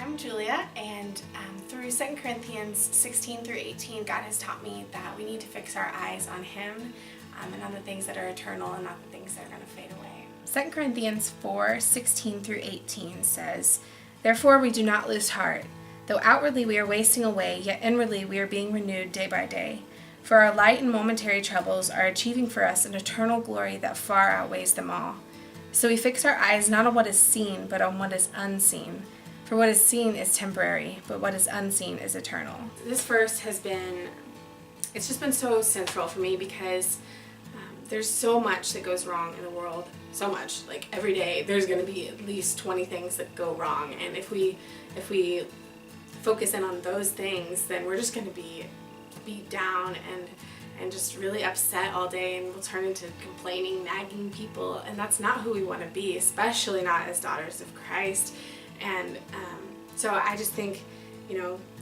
I'm Julia, and through 2 Corinthians 16 through 18, God has taught me that we need to fix our eyes on Him and on the things that are eternal and not the things that are going to fade away. 2 Corinthians 4:16 through 18 says, "Therefore we do not lose heart. Though outwardly we are wasting away, yet inwardly we are being renewed day by day. For our light and momentary troubles are achieving for us an eternal glory that far outweighs them all. So we fix our eyes not on what is seen, but on what is unseen. For what is seen is temporary, but what is unseen is eternal." This verse it's just been so central for me because there's so much that goes wrong in the world. So much. Like every day there's going to be at least 20 things that go wrong. And if we focus in on those things, then we're just going to be beat down and just really upset all day, and we'll turn into complaining, nagging people. And that's not who we want to be, especially not as daughters of Christ. And so I just think,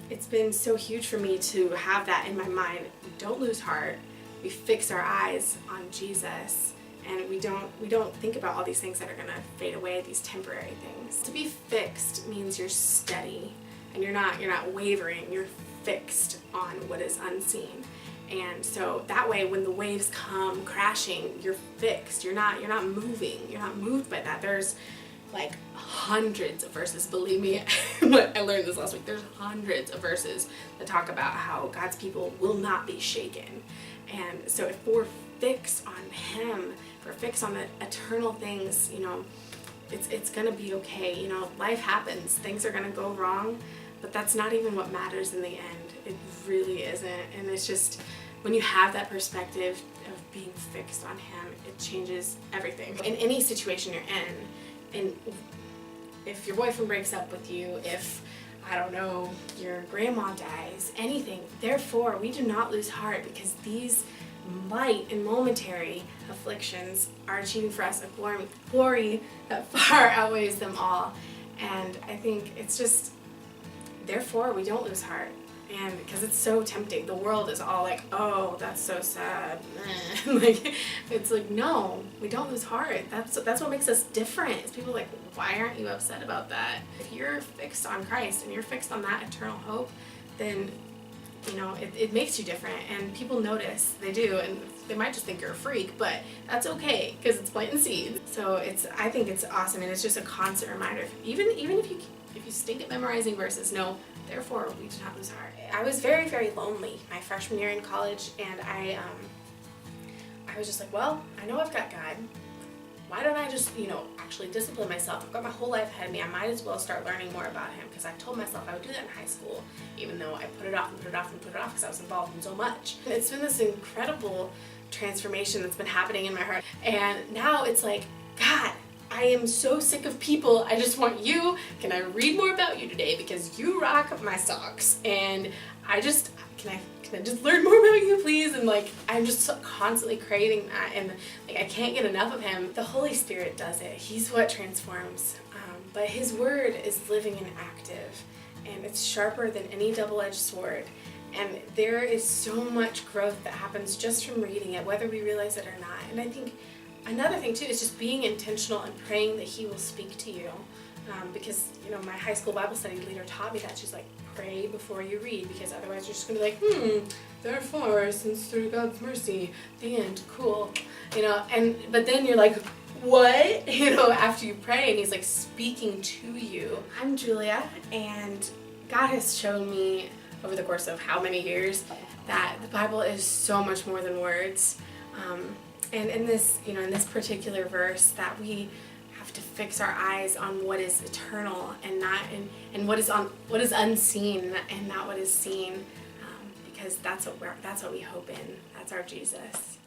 it's been so huge for me to have that in my mind. We don't lose heart. We fix our eyes on Jesus, and we don't think about all these things that are going to fade away, these temporary things. To be fixed means you're steady, and you're not wavering. You're fixed on what is unseen. And so that way, when the waves come crashing, you're fixed. You're not moving. You're not moved by that. There's like hundreds of verses, believe me. I learned this last week. There's hundreds of verses that talk about how God's people will not be shaken. And so if we're fixed on Him, if we're fixed on the eternal things, it's gonna be okay. Life happens. Things are gonna go wrong, but that's not even what matters in the end. It really isn't. And it's just when you have that perspective of being fixed on Him, it changes everything. In any situation you're in, and if your boyfriend breaks up with you, if, your grandma dies, anything, therefore we do not lose heart, because these light and momentary afflictions are achieving for us a glory that far outweighs them all. And I think it's just, therefore we don't lose heart. And because it's so tempting. The world is all like, oh, that's so sad. It's like, no, we don't lose heart. That's what makes us different. Is people are like, why aren't you upset about that? If you're fixed on Christ and you're fixed on that eternal hope, then it makes you different, and people notice. They do, and they might just think you're a freak, but that's okay because it's planting seeds. So I think it's awesome, and it's just a constant reminder. Even if you stink at memorizing verses, no, therefore we do not lose heart. I was very, very lonely my freshman year in college, and I was just like, well, I know I've got God. Why don't I just, actually discipline myself? I've got my whole life ahead of me. I might as well start learning more about Him, because I told myself I would do that in high school, even though I put it off and put it off and put it off because I was involved in so much. And it's been this incredible transformation that's been happening in my heart. And now it's like, God, I am so sick of people. I just want you. Can I read more about you today? Because you rock my socks. And can I just learn more about you, please? And I'm just so constantly craving that, and I can't get enough of Him. The Holy Spirit does it. He's what transforms. But His Word is living and active, and it's sharper than any double-edged sword. And there is so much growth that happens just from reading it, whether we realize it or not. And I think another thing too is just being intentional and praying that He will speak to you. Because my high school Bible study leader taught me that. She's like, pray before you read, because otherwise you're just gonna be like, therefore, since through God's mercy, the end, cool, but then you're like, what? After you pray, and He's like speaking to you. I'm Julia, and God has shown me over the course of how many years that the Bible is so much more than words. And in this particular verse, that we have to fix our eyes on what is eternal and not and what is unseen and not what is seen, because that's what we hope in. That's our Jesus.